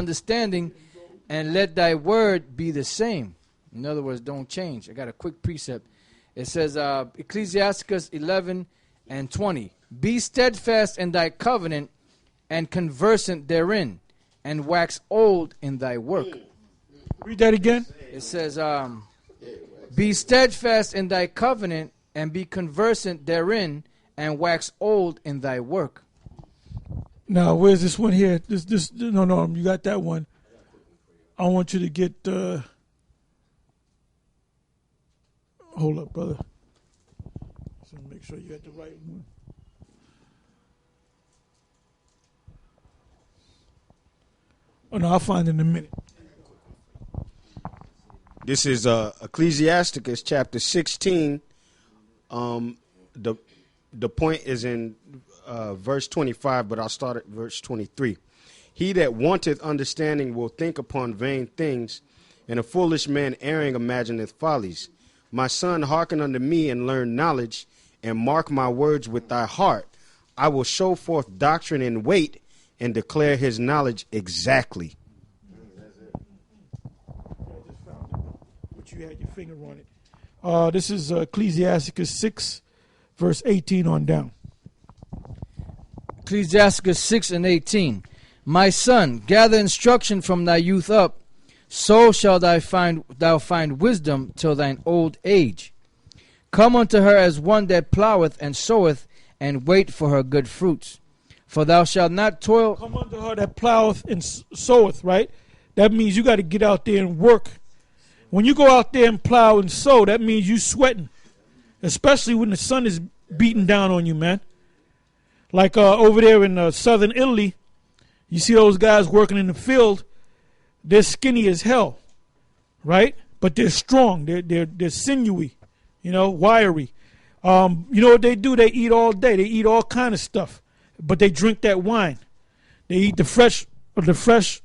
understanding, and let thy word be the same. In other words, don't change. I got a quick precept. It says, Ecclesiasticus 11:20. Be steadfast in thy covenant, and conversant therein, and wax old in thy work. Read that again. It says, be steadfast in thy covenant, and be conversant therein, and wax old in thy work. Now, where's this one here? No, you got that one. I want you to get, hold up, brother. So make sure you got the right one. Oh, no, I'll find it in a minute. This is Ecclesiasticus chapter 16. The point is in verse 25, but I'll start at verse 23. He that wanteth understanding will think upon vain things, and a foolish man erring imagineth follies. My son, hearken unto me and learn knowledge, and mark my words with thy heart. I will show forth doctrine in weight, and declare his knowledge exactly. But you had your finger on it. This is Ecclesiasticus 6, verse 18 on down. Ecclesiasticus 6:18. My son, gather instruction from thy youth up, so shall thou find wisdom till thine old age. Come unto her as one that ploweth and soweth, and wait for her good fruits. For thou shalt not toil. Come unto her that ploweth and soweth, right? That means you got to get out there and work. When you go out there and plow and sow, that means you sweating. Especially when the sun is beating down on you, man. Like over there in southern Italy, you see those guys working in the field. They're skinny as hell, right? But they're strong. They're sinewy, wiry. You know what they do? They eat all day. They eat all kind of stuff. But they drink that wine. They eat the fresh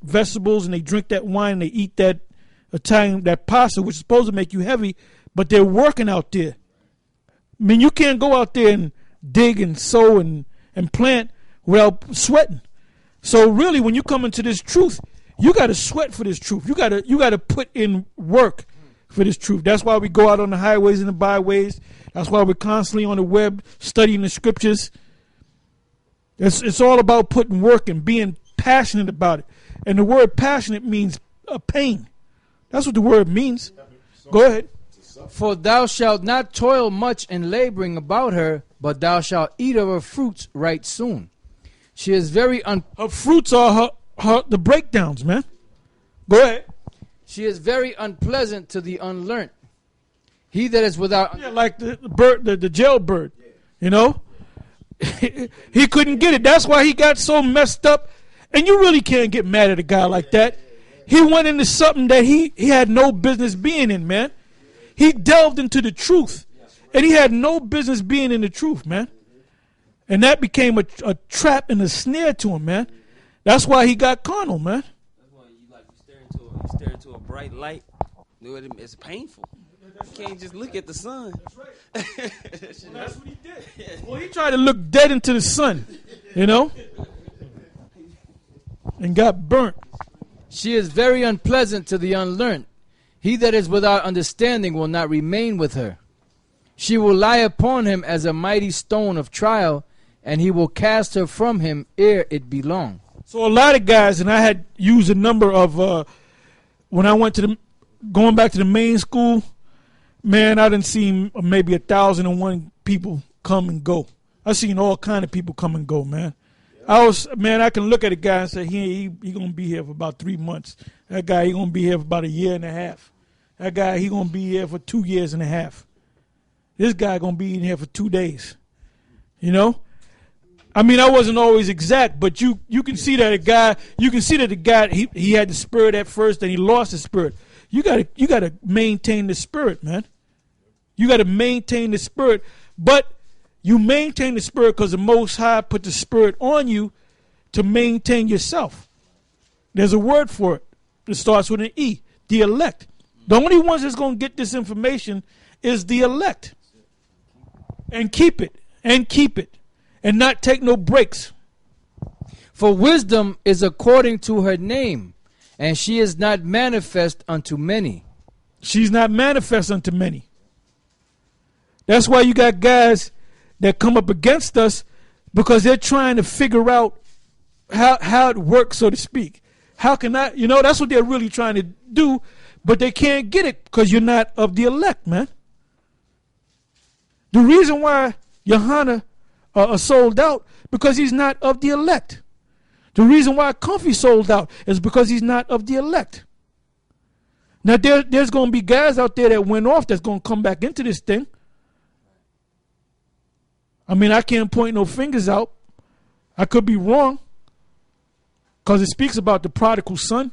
vegetables, and they drink that wine. And they eat that Italian, that pasta, which is supposed to make you heavy. But they're working out there. I mean, you can't go out there and dig and sow and plant without sweating. So really, when you come into this truth, you got to sweat for this truth. You got to put in work for this truth. That's why we go out on the highways and the byways. That's why we're constantly on the web studying the scriptures. It's all about putting work and being passionate about it. And the word passionate means pain. That's what the word means. Go ahead. For thou shalt not toil much in laboring about her, but thou shalt eat of her fruits right soon. She is very her fruits are the breakdowns, man. Go ahead. She is very unpleasant to the unlearned. He that is without like the bird, the jailbird, he couldn't get it. That's why he got so messed up. And you really can't get mad at a guy like that. He went into something that he had no business being in, man. He delved into the truth, and he had no business being in the truth, man. And that became a trap and a snare to him, man. That's why he got carnal, man. That's why you stare into a bright light. It's painful. You can't just look at the sun. That's right. That's what he did. Well, he tried to look dead into the sun, and got burnt. She is very unpleasant to the unlearned. He that is without understanding will not remain with her. She will lie upon him as a mighty stone of trial, and he will cast her from him ere it be long. So a lot of guys, and I had used a number of, when I went going back to the main school, man, I didn't see maybe 1,001 people come and go. I seen all kind of people come and go, man. I can look at a guy and say, he going to be here for about 3 months. That guy, he going to be here for about 1.5 years. That guy, he going to be here for 2.5 years. This guy going to be in here for 2 days. I mean, I wasn't always exact, but you can see that the guy, he had the spirit at first, and he lost the spirit. You gotta maintain the spirit, man. You gotta maintain the spirit, but you maintain the spirit because the Most High put the spirit on you to maintain yourself. There's a word for it. It starts with an E, the elect. The only ones that's going to get this information is the elect. And keep it, and not take no breaks. For wisdom is according to her name, and she is not manifest unto many. She's not manifest unto many. That's why you got guys that come up against us because they're trying to figure out how it works, so to speak. How can I, that's what they're really trying to do, but they can't get it because you're not of the elect, man. The reason why Johanna are sold out because he's not of the elect. The reason why Comfy sold out is because he's not of the elect. Now there's going to be guys out there that went off that's going to come back into this thing. I mean, I can't point no fingers out. I could be wrong because it speaks about the prodigal son.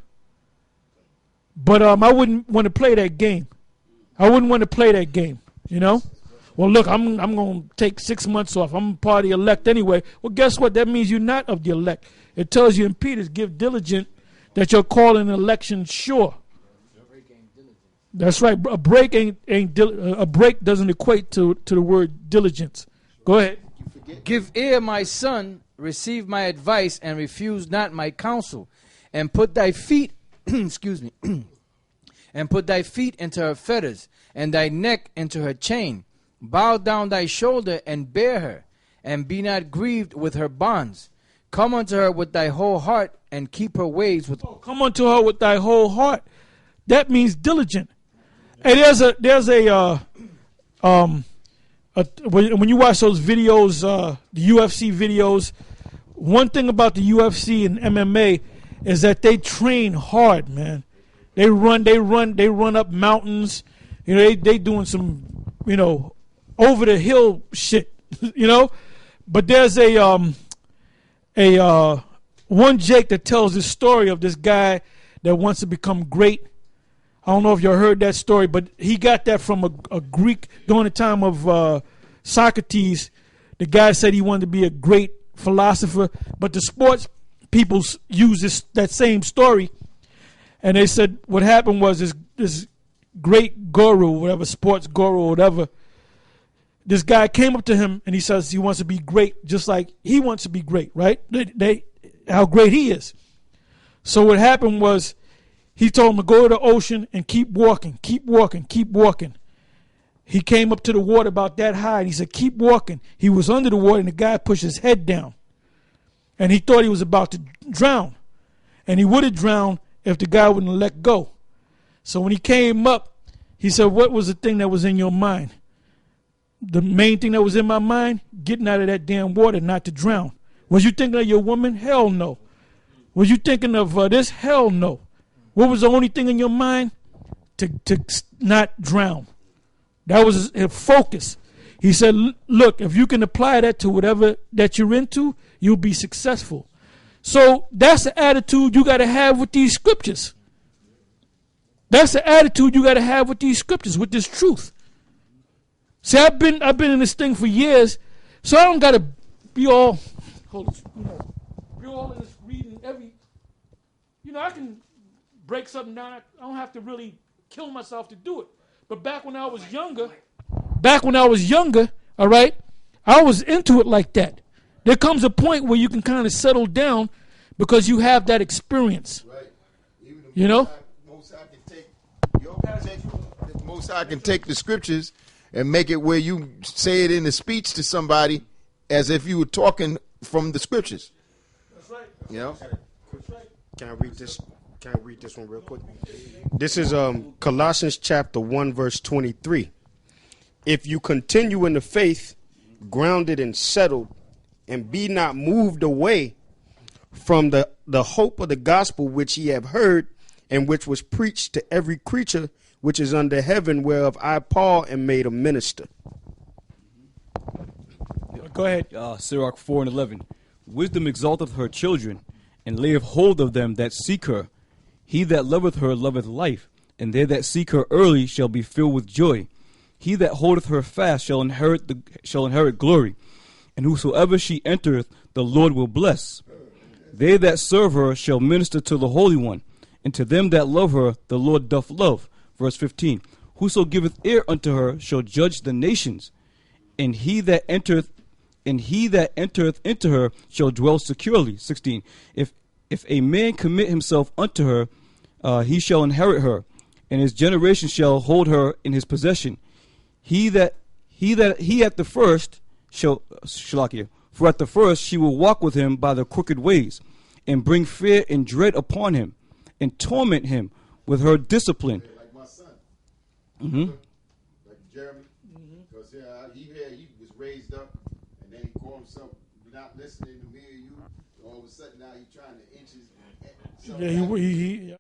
But I wouldn't want to play that game. I wouldn't want to play that game, Well, look, I'm going to take 6 months off. I'm part of the elect anyway. Well, guess what? That means you're not of the elect. It tells you in Peter's, give diligent that you're calling an election sure. That's right. A break a break doesn't equate to the word diligence. Go ahead. Give ear, my son, receive my advice, and refuse not my counsel, and put thy feet, excuse me, and put thy feet into her fetters, and thy neck into her chain. Bow down thy shoulder and bear her, and be not grieved with her bonds. Come unto her with thy whole heart, and keep her ways with. Come unto her with thy whole heart. That means diligent. And when you watch those videos, the UFC videos, one thing about the UFC and MMA is that they train hard, man. They run up mountains. They doing some, over the hill shit, But there's one Jake that tells this story of this guy that wants to become great. I don't know if you heard that story, but he got that from a Greek during the time of Socrates. The guy said he wanted to be a great philosopher, but the sports people use that same story, and they said what happened was this great guru, whatever, sports guru or whatever, this guy came up to him and he says he wants to be great just like he wants to be great, right? How great he is. So what happened was he told him to go to the ocean and keep walking, keep walking, keep walking. He came up to the water about that high and he said, keep walking. He was under the water and the guy pushed his head down. And he thought he was about to drown. And he would have drowned if the guy wouldn't have let go. So when he came up, he said, what was the thing that was in your mind? The main thing that was in my mind, getting out of that damn water, not to drown. Was you thinking of your woman? Hell no. Was you thinking of this? Hell no. What was the only thing in your mind? To not drown. That was his focus. He said, look, if you can apply that to whatever that you're into, you'll be successful. So that's the attitude you got to have with these scriptures. That's the attitude you got to have with these scriptures, with this truth. See, I've been in this thing for years, so I don't got to be all, be all in this reading every, I can break something down. I don't have to really kill myself to do it. But back when I was younger, all right, I was into it like that. There comes a point where you can kind of settle down because you have that experience. Right. Even Most High can take the scriptures and make it where you say it in a speech to somebody as if you were talking from the scriptures. That's right. That's right. Can I read this? Can I read this one real quick? This is Colossians chapter 1, verse 23. If you continue in the faith, grounded and settled, and be not moved away from the hope of the gospel which ye have heard, and which was preached to every creature which is under heaven, whereof I, Paul, am made a minister. Go ahead. Sirach 4:11. Wisdom exalteth her children, and layeth hold of them that seek her. He that loveth her loveth life, and they that seek her early shall be filled with joy. He that holdeth her fast shall inherit glory, and whosoever she entereth, the Lord will bless. They that serve her shall minister to the Holy One, and to them that love her the Lord doth love. Verse 15. Whoso giveth ear unto her shall judge the nations, and he that entereth into her shall dwell securely. 16. If a man commit himself unto her, he shall inherit her, and his generation shall hold her in his possession. He at the first shall Shalakia, for at the first she will walk with him by the crooked ways, and bring fear and dread upon him, and torment him with her discipline. Like my son. Mm-hmm. Like Jeremy. Because he was raised up, and then he called himself not listening to me or you. All of a sudden now he's trying to inch his. Yeah, he